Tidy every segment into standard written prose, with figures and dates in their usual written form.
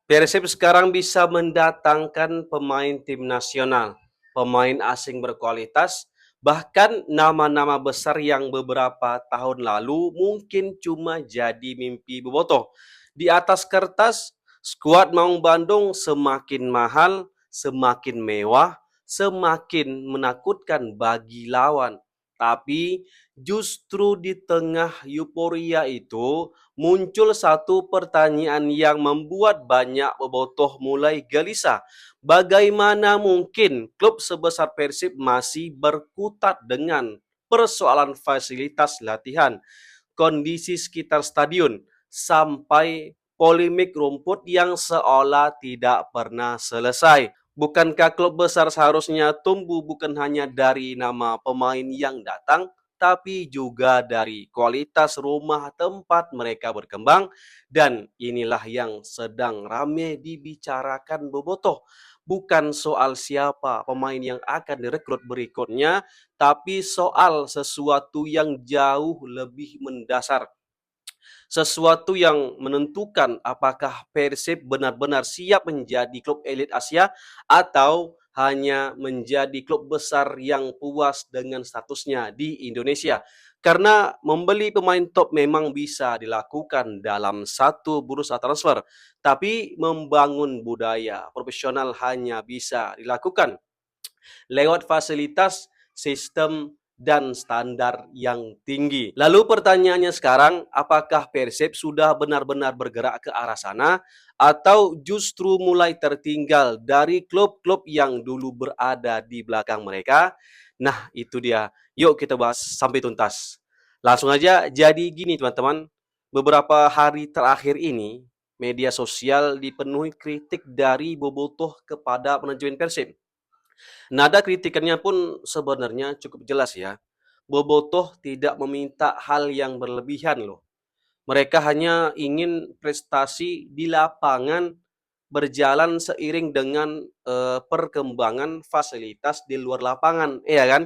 Persib sekarang bisa mendatangkan pemain tim nasional, pemain asing berkualitas, bahkan nama-nama besar yang beberapa tahun lalu mungkin cuma jadi mimpi bobotoh. Di atas kertas, skuad Maung Bandung semakin mahal, semakin mewah, semakin menakutkan bagi lawan. Tapi justru di tengah euforia itu, muncul satu pertanyaan yang membuat banyak bobotoh mulai gelisah. Bagaimana mungkin klub sebesar Persib masih berkutat dengan persoalan fasilitas latihan, kondisi sekitar stadion, sampai polemik rumput yang seolah tidak pernah selesai? Bukankah klub besar seharusnya tumbuh bukan hanya dari nama pemain yang datang, tapi juga dari kualitas rumah tempat mereka berkembang? Dan inilah yang sedang ramai dibicarakan bobotoh. Bukan soal siapa pemain yang akan direkrut berikutnya, tapi soal sesuatu yang jauh lebih mendasar, sesuatu yang menentukan apakah Persib benar-benar siap menjadi klub elit Asia atau hanya menjadi klub besar yang puas dengan statusnya di Indonesia. Karena membeli pemain top memang bisa dilakukan dalam satu bursa transfer, tapi membangun budaya profesional hanya bisa dilakukan lewat fasilitas, sistem, dan standar yang tinggi. Lalu pertanyaannya sekarang, apakah Persib sudah benar-benar bergerak ke arah sana atau justru mulai tertinggal dari klub-klub yang dulu berada di belakang mereka? Nah, itu dia. Yuk kita bahas sampai tuntas. Langsung aja, jadi gini teman-teman. Beberapa hari terakhir ini, media sosial dipenuhi kritik dari bobotoh kepada manajemen Persib. Nada kritikannya pun sebenarnya cukup jelas ya. Bobotoh tidak meminta hal yang berlebihan loh. Mereka hanya ingin prestasi di lapangan berjalan seiring dengan perkembangan fasilitas di luar lapangan, iya kan?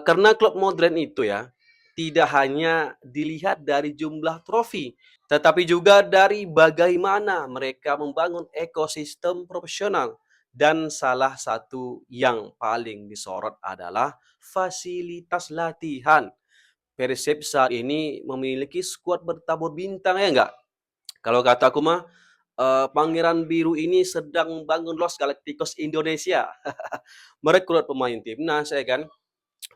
Karena klub modern itu ya tidak hanya dilihat dari jumlah trofi, tetapi juga dari bagaimana mereka membangun ekosistem profesional. Dan salah satu yang paling disorot adalah fasilitas latihan. Persib saat ini memiliki skuad bertabur bintang, ya enggak? Kalau kata aku mah, Pangeran Biru ini sedang membangun Los Galacticos Indonesia. Merekrut pemain timnas, ya kan?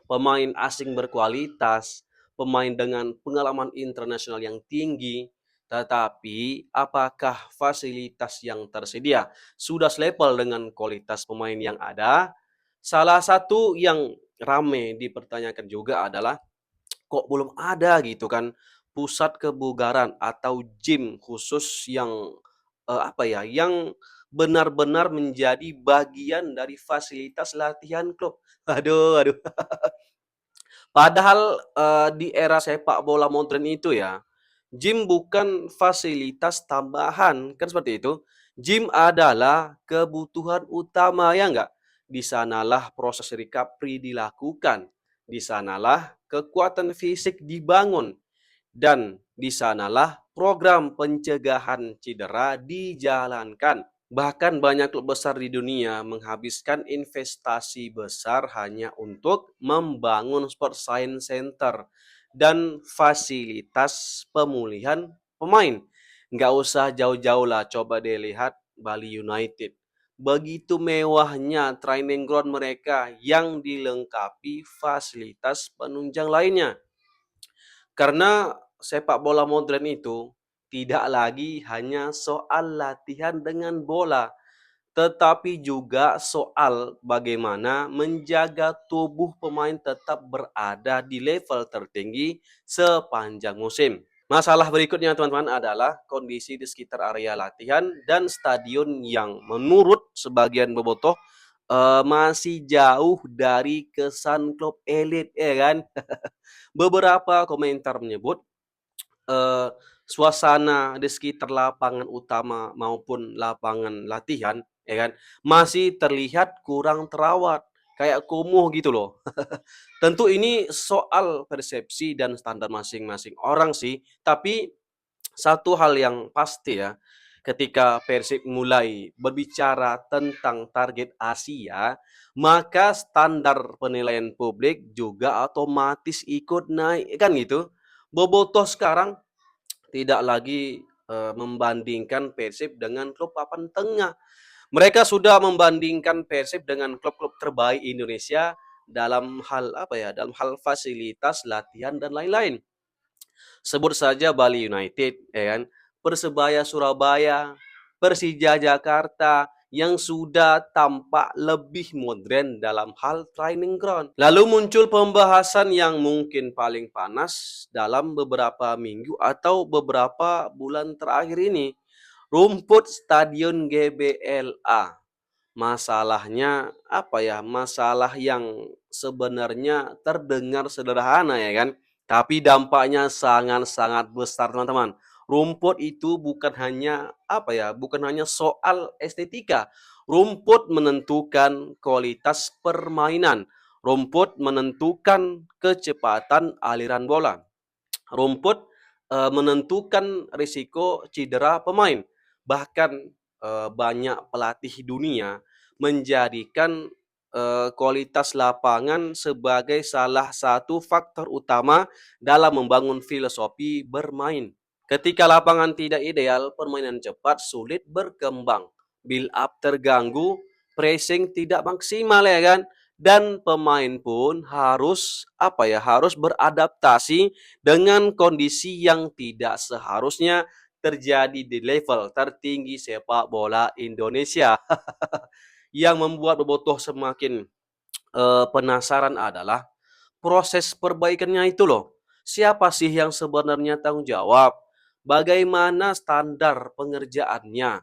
Pemain asing berkualitas, pemain dengan pengalaman internasional yang tinggi, tetapi apakah fasilitas yang tersedia sudah selevel dengan kualitas pemain yang ada? Salah satu yang ramai dipertanyakan juga adalah kok belum ada gitu kan pusat kebugaran atau gym khusus yang yang benar-benar menjadi bagian dari fasilitas latihan klub. Aduh, aduh. Padahal, di era sepak bola modern itu ya, gym bukan fasilitas tambahan, kan seperti itu. Gym adalah kebutuhan utama, ya enggak? Di sanalah proses recovery dilakukan, di sanalah kekuatan fisik dibangun, dan di sanalah program pencegahan cedera dijalankan. Bahkan banyak klub besar di dunia menghabiskan investasi besar hanya untuk membangun sport science center dan fasilitas pemulihan pemain. Nggak usah jauh-jauh lah, coba deh lihat Bali United. Begitu mewahnya training ground mereka yang dilengkapi fasilitas penunjang lainnya. Karena sepak bola modern itu tidak lagi hanya soal latihan dengan bola, tetapi juga soal bagaimana menjaga tubuh pemain tetap berada di level tertinggi sepanjang musim. Masalah berikutnya teman-teman adalah kondisi di sekitar area latihan dan stadion yang menurut sebagian bobotoh masih jauh dari kesan klub elit, ya kan? Beberapa komentar menyebut eh, suasana di sekitar lapangan utama maupun lapangan latihan, ya kan, masih terlihat kurang terawat, kayak kumuh gitu loh. Tentu ini soal persepsi dan standar masing-masing orang sih, tapi satu hal yang pasti ya, Ketika Persib mulai berbicara tentang target Asia, maka standar penilaian publik juga otomatis ikut naik, kan gitu. Bobotoh sekarang tidak lagi membandingkan Persib dengan klub papan tengah. Mereka sudah membandingkan Persib dengan klub-klub terbaik Indonesia dalam hal apa ya? Dalam hal fasilitas, latihan dan lain-lain. Sebut saja Bali United, ya kan? Persebaya Surabaya, Persija Jakarta yang sudah tampak lebih modern dalam hal training ground. Lalu muncul pembahasan yang mungkin paling panas dalam beberapa minggu atau beberapa bulan terakhir ini. Rumput Stadion GBLA. Masalahnya apa ya? Masalah yang sebenarnya terdengar sederhana, ya kan? Tapi dampaknya sangat-sangat besar, teman-teman. Rumput itu bukan hanya apa ya? Bukan hanya soal estetika. Rumput menentukan kualitas permainan. Rumput menentukan kecepatan aliran bola. Rumput menentukan risiko cedera pemain. Bahkan banyak pelatih dunia menjadikan kualitas lapangan sebagai salah satu faktor utama dalam membangun filosofi bermain. Ketika lapangan tidak ideal, permainan cepat sulit berkembang. Build up terganggu, pressing tidak maksimal, ya kan? Dan pemain pun harus apa ya? Harus beradaptasi dengan kondisi yang tidak seharusnya terjadi di level tertinggi sepak bola Indonesia. Yang membuat Bobotoh semakin penasaran adalah proses perbaikannya itu loh. Siapa sih yang sebenarnya tanggung jawab? Bagaimana standar pengerjaannya?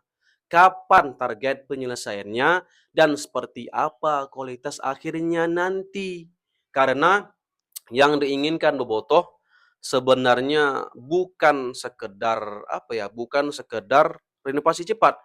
Kapan target penyelesaiannya? Dan seperti apa kualitas akhirnya nanti? Karena yang diinginkan Bobotoh sebenarnya bukan sekedar apa ya, bukan sekedar renovasi cepat,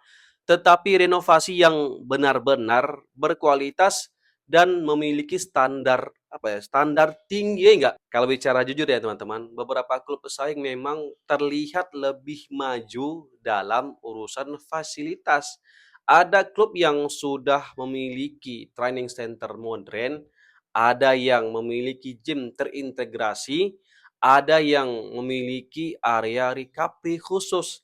tetapi renovasi yang benar-benar berkualitas dan memiliki standar apa ya, standar tinggi, ya enggak? Kalau bicara jujur ya teman-teman, beberapa klub pesaing memang terlihat lebih maju dalam urusan fasilitas. Ada klub yang sudah memiliki training center modern, ada yang memiliki gym terintegrasi, ada yang memiliki area recovery khusus.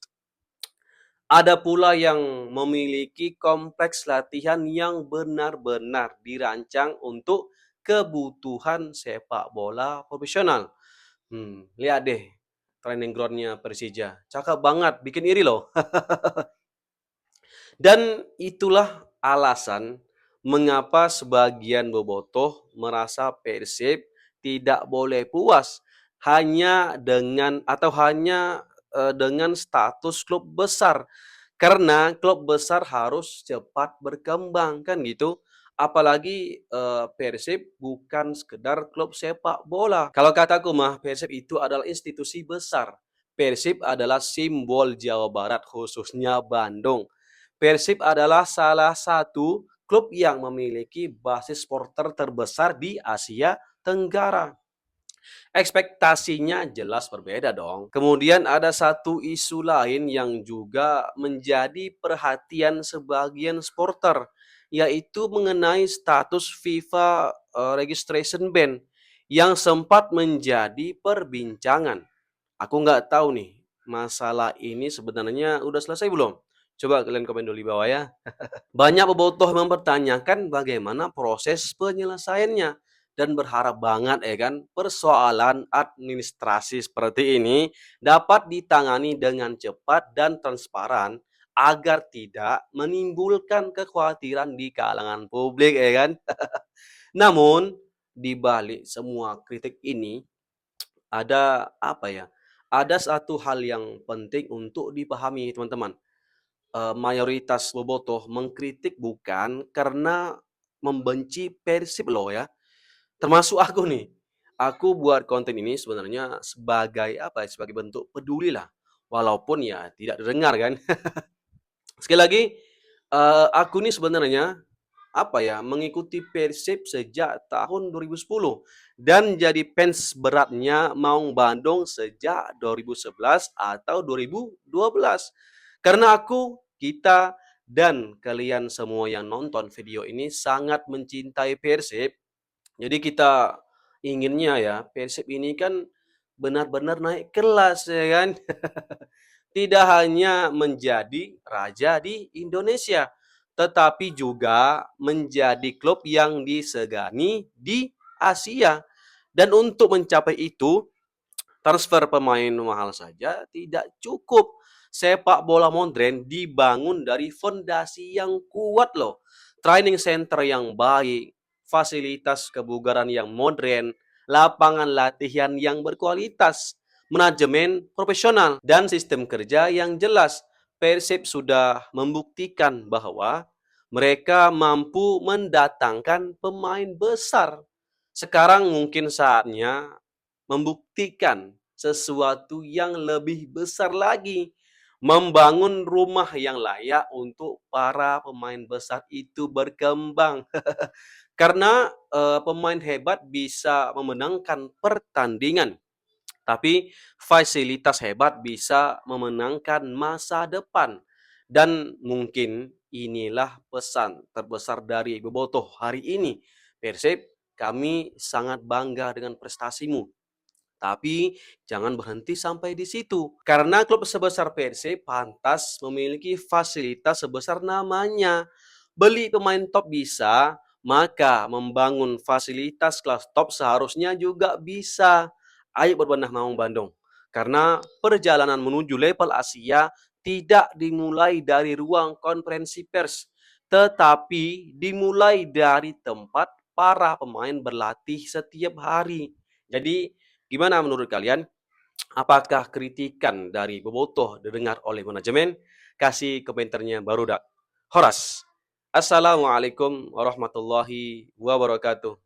Ada pula yang memiliki kompleks latihan yang benar-benar dirancang untuk kebutuhan sepak bola profesional. Lihat deh training groundnya Persija. Cakep banget, bikin iri loh. Dan itulah alasan mengapa sebagian bobotoh merasa Persib tidak boleh puas hanya dengan status klub besar. Karena klub besar harus cepat berkembang, kan gitu. Apalagi Persib bukan sekedar klub sepak bola. Kalau kataku mah Persib itu adalah institusi besar. Persib adalah simbol Jawa Barat, khususnya Bandung. Persib adalah salah satu klub yang memiliki basis supporter terbesar di Asia Tenggara. Ekspektasinya jelas berbeda dong. Kemudian ada satu isu lain yang juga menjadi perhatian sebagian supporter, yaitu mengenai status FIFA registration ban yang sempat menjadi perbincangan. Aku nggak tahu nih, masalah ini sebenarnya udah selesai belum? Coba kalian komen dulu di bawah ya. Banyak bobotoh mempertanyakan bagaimana proses penyelesaiannya dan berharap banget ya kan persoalan administrasi seperti ini dapat ditangani dengan cepat dan transparan agar tidak menimbulkan kekhawatiran di kalangan publik, ya kan. Namun di balik semua kritik ini ada apa ya? Ada satu hal yang penting untuk dipahami teman-teman. Mayoritas bobotoh mengkritik bukan karena membenci Persib loh ya, termasuk aku nih. Aku buat konten ini sebenarnya sebagai apa ya, sebagai bentuk peduli lah, walaupun ya tidak didengar kan. Sekali lagi, aku nih sebenarnya apa ya, mengikuti Persib sejak tahun 2010 dan jadi fans beratnya Maung Bandung sejak 2011 atau 2012. Karena kita, dan kalian semua yang nonton video ini sangat mencintai Persib, jadi kita inginnya ya, Persib ini kan benar-benar naik kelas ya kan. Tidak hanya menjadi raja di Indonesia, tetapi juga menjadi klub yang disegani di Asia. Dan untuk mencapai itu, transfer pemain mahal saja tidak cukup. Sepak bola modern dibangun dari fondasi yang kuat loh. Training center yang baik, fasilitas kebugaran yang modern, lapangan latihan yang berkualitas, manajemen profesional, dan sistem kerja yang jelas. Persib sudah membuktikan bahwa mereka mampu mendatangkan pemain besar. Sekarang mungkin saatnya membuktikan sesuatu yang lebih besar lagi, membangun rumah yang layak untuk para pemain besar itu berkembang. Karena pemain hebat bisa memenangkan pertandingan, tapi fasilitas hebat bisa memenangkan masa depan. Dan mungkin inilah pesan terbesar dari Bobotoh hari ini. Persib, kami sangat bangga dengan prestasimu. Tapi jangan berhenti sampai di situ. Karena klub sebesar Persib pantas memiliki fasilitas sebesar namanya. Beli pemain top bisa, maka membangun fasilitas kelas top seharusnya juga bisa. Ayo berbenah Maung Bandung. Karena perjalanan menuju level Asia tidak dimulai dari ruang konferensi pers, tetapi dimulai dari tempat para pemain berlatih setiap hari. Jadi, gimana menurut kalian? Apakah kritikan dari Bobotoh didengar oleh manajemen? Kasih komentarnya baru dak. Horas. Assalamualaikum warahmatullahi wabarakatuh.